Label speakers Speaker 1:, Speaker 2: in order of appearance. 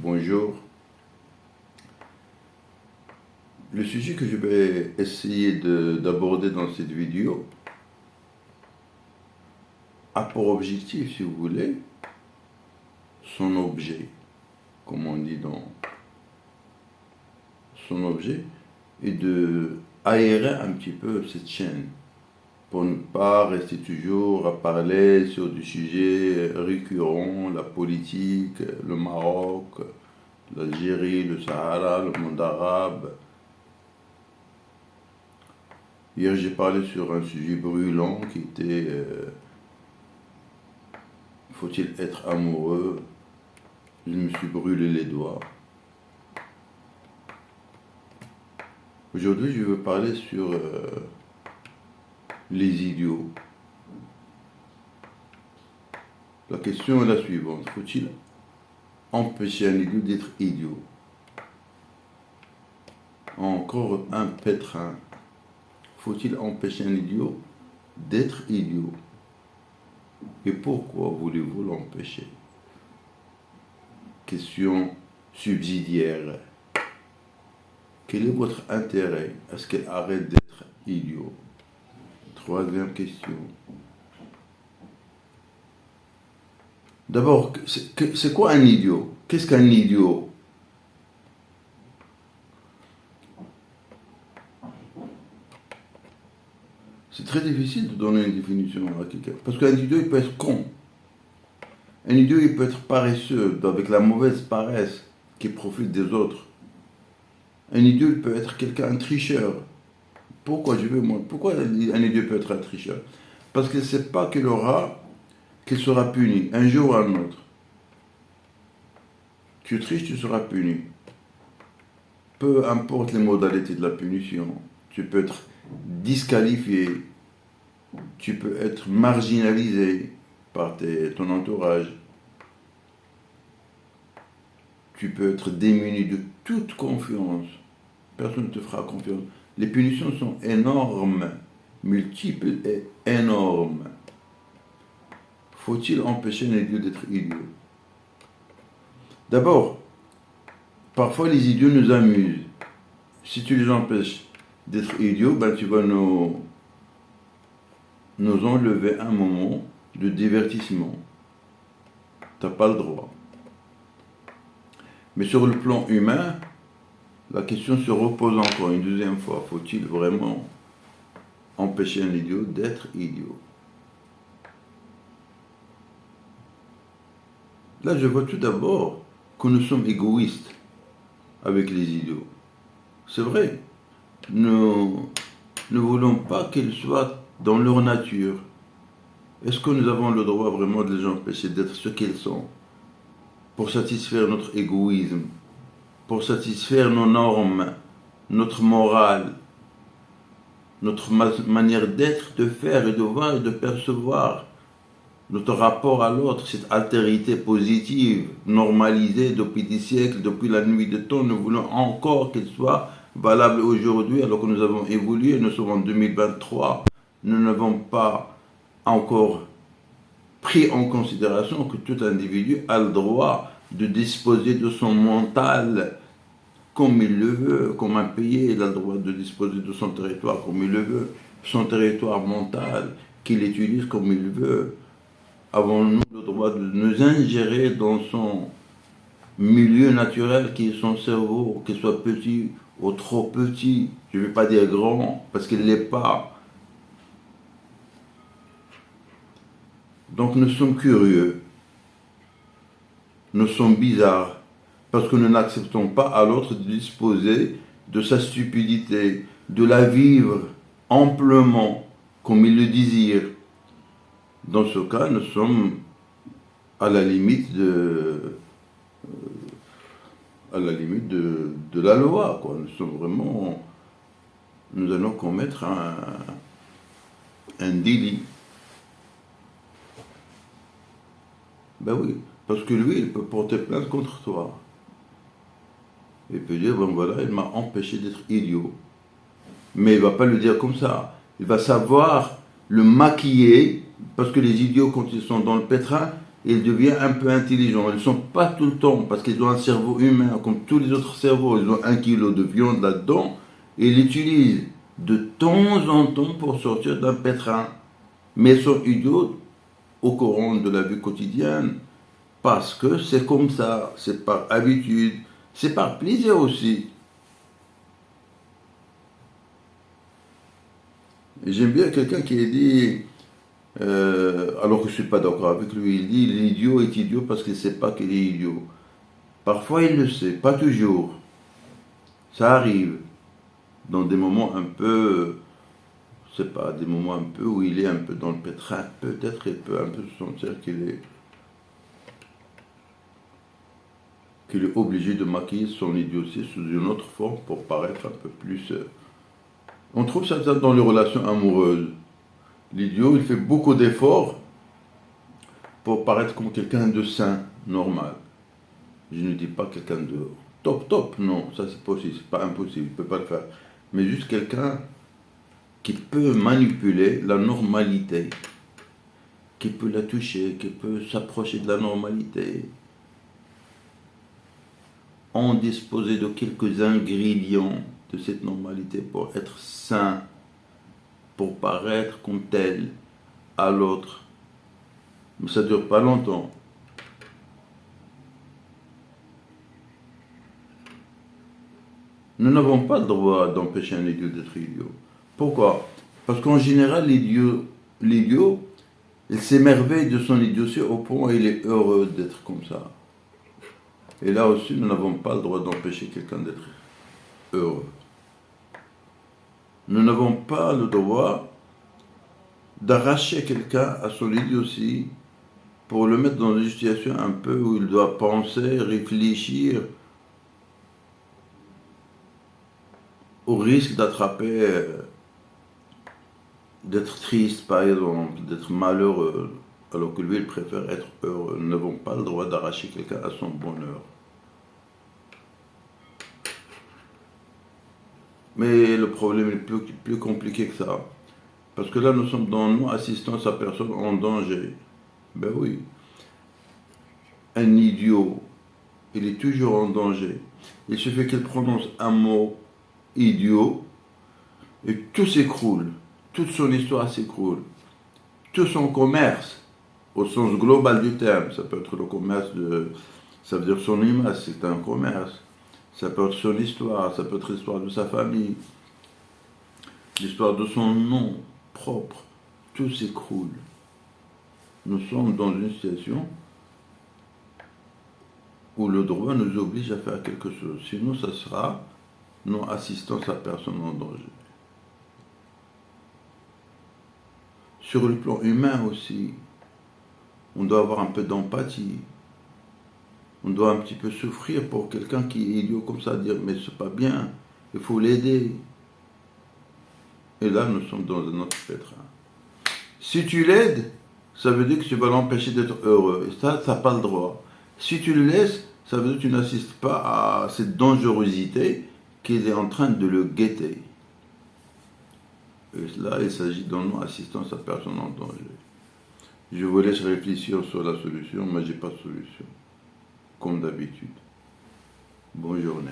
Speaker 1: Bonjour. Le sujet que je vais essayer d'aborder dans cette vidéo a pour objectif, si vous voulez, son objet, comme on dit dans son objet, et de aérer un petit peu cette chaîne pour ne pas rester toujours à parler sur des sujets récurrents, la politique, le Maroc, l'Algérie, le Sahara, le monde arabe. Hier, j'ai parlé sur un sujet brûlant qui était faut-il être amoureux? Je me suis brûlé les doigts. Aujourd'hui, je veux parler sur les idiots. La question est la suivante. Faut-il empêcher un idiot d'être idiot? Encore un pétrin. Faut-il empêcher un idiot d'être idiot? Et pourquoi voulez-vous l'empêcher? Question subsidiaire. Quel est votre intérêt à ce qu'elle arrête d'être idiot? Troisième question. D'abord, c'est quoi un idiot? Qu'est-ce qu'un idiot? C'est très difficile de donner une définition à quelqu'un. Parce qu'un idiot, il peut être con. Un idiot, il peut être paresseux, avec la mauvaise paresse qui profite des autres. Un idiot, il peut être un tricheur. Pourquoi un idiot peut être un tricheur? Parce qu'il ne sait pas qu'il sera puni, un jour ou un autre. Tu triches, tu seras puni. Peu importe les modalités de la punition. Tu peux être disqualifié, tu peux être marginalisé par ton entourage, tu peux être démuni de toute confiance, personne ne te fera confiance. Les punitions sont énormes, multiples et énormes. Faut-il empêcher un idiot d'être idiot? D'abord, parfois les idiots nous amusent. Si tu les empêches d'être idiots, tu vas nous enlever un moment de divertissement. Tu n'as pas le droit. Mais sur le plan humain, la question se repose encore une deuxième fois. Faut-il vraiment empêcher un idiot d'être idiot? Là, je vois tout d'abord que nous sommes égoïstes avec les idiots. C'est vrai. Nous ne voulons pas qu'ils soient dans leur nature. Est-ce que nous avons le droit vraiment de les empêcher d'être ce qu'ils sont? Pour satisfaire notre égoïsme, pour satisfaire nos normes, notre morale, notre manière d'être, de faire et de voir et de percevoir, notre rapport à l'autre, cette altérité positive, normalisée depuis des siècles, depuis la nuit des temps, nous voulons encore qu'elle soit valable aujourd'hui, alors que nous avons évolué, nous sommes en 2023, nous n'avons pas encore pris en considération que tout individu a le droit de disposer de son mental comme il le veut, comme un pays il a le droit de disposer de son territoire comme il le veut, son territoire mental qu'il utilise comme il le veut. Avons-nous le droit de nous ingérer dans son milieu naturel qui est son cerveau, qu'il soit petit ou trop petit, je ne vais pas dire grand, parce qu'il ne l'est pas. Donc nous sommes curieux, nous sommes bizarres, parce que nous n'acceptons pas à l'autre de disposer de sa stupidité, de la vivre amplement, comme il le désire. Dans ce cas, nous sommes à la limite de la loi, quoi. Nous allons commettre un délit. Ben oui, parce que lui, il peut porter plainte contre toi. Il peut dire, voilà, il m'a empêché d'être idiot. Mais il ne va pas le dire comme ça. Il va savoir le maquiller, parce que les idiots, quand ils sont dans le pétrin, il devient un peu intelligent. Ils ne sont pas tout le temps, parce qu'ils ont un cerveau humain, comme tous les autres cerveaux, ils ont 1 kilo de viande là-dedans, et ils l'utilisent de temps en temps pour sortir d'un pétrin. Mais ils sont idiots au courant de la vie quotidienne, parce que c'est comme ça, c'est par habitude, c'est par plaisir aussi. Et j'aime bien quelqu'un qui a dit, alors que je ne suis pas d'accord avec lui, il dit l'idiot est idiot parce qu'il ne sait pas qu'il est idiot. Parfois il le sait, pas toujours. Ça arrive dans des moments un peu, je sais pas, des moments un peu où il est un peu dans le pétrin, peut-être il peut un peu se sentir qu'il est obligé de maquiller son idiotie sous une autre forme pour paraître un peu plus. On trouve ça dans les relations amoureuses. L'idiot, il fait beaucoup d'efforts pour paraître comme quelqu'un de sain, normal. Je ne dis pas quelqu'un de top, non, ça c'est possible, c'est pas impossible, il ne peut pas le faire. Mais juste quelqu'un qui peut manipuler la normalité, qui peut la toucher, qui peut s'approcher de la normalité, en disposer de quelques ingrédients de cette normalité pour être sain, pour paraître comme tel à l'autre. Mais ça ne dure pas longtemps. Nous n'avons pas le droit d'empêcher un idiot d'être idiot. Pourquoi? Parce qu'en général, l'idiot, il s'émerveille de son idiotie au point où il est heureux d'être comme ça. Et là aussi, nous n'avons pas le droit d'empêcher quelqu'un d'être heureux. Nous n'avons pas le droit d'arracher quelqu'un à son idiotie pour le mettre dans une situation un peu où il doit penser, réfléchir, au risque d'attraper, d'être triste par exemple, d'être malheureux, alors que lui il préfère être heureux. Nous n'avons pas le droit d'arracher quelqu'un à son bonheur. Mais le problème est plus compliqué que ça. Parce que là, nous sommes dans non-assistance à personne en danger. Ben oui. Un idiot, il est toujours en danger. Il suffit qu'il prononce un mot idiot et tout s'écroule. Toute son histoire s'écroule. Tout son commerce, au sens global du terme, ça peut être le commerce de... Ça veut dire son image, c'est un commerce. Ça peut être son histoire, ça peut être l'histoire de sa famille, l'histoire de son nom propre. Tout s'écroule. Nous sommes dans une situation où le droit nous oblige à faire quelque chose. Sinon, ça sera non-assistance à personne en danger. Sur le plan humain aussi, on doit avoir un peu d'empathie. On doit un petit peu souffrir pour quelqu'un qui est idiot comme ça, dire mais c'est pas bien, il faut l'aider. Et là, nous sommes dans un autre pétrin. Si tu l'aides, ça veut dire que tu vas l'empêcher d'être heureux. Et ça, tu n'as pas le droit. Si tu le laisses, ça veut dire que tu n'assistes pas à cette dangerosité qu'il est en train de le guetter. Et là, il s'agit de non-assistance à personne en danger. Je vous laisse réfléchir sur la solution, mais je n'ai pas de solution, comme d'habitude. Bonne journée.